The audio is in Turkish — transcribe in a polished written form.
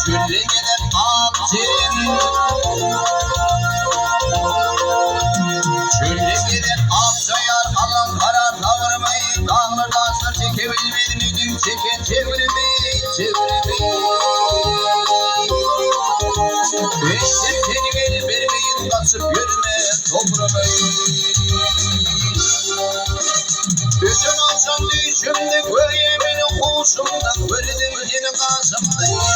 Çölle gidip atın. Çölle gidip atayar alan para tavırmayı. Dağlar taşlar çekebilmedin çeken çevirmeyi çevirmeyi. Beşler seni vermeyin basıp yürüme topramayı. Bütün akşam düşümde köye beni kuşumdan gördüm yine kazımda.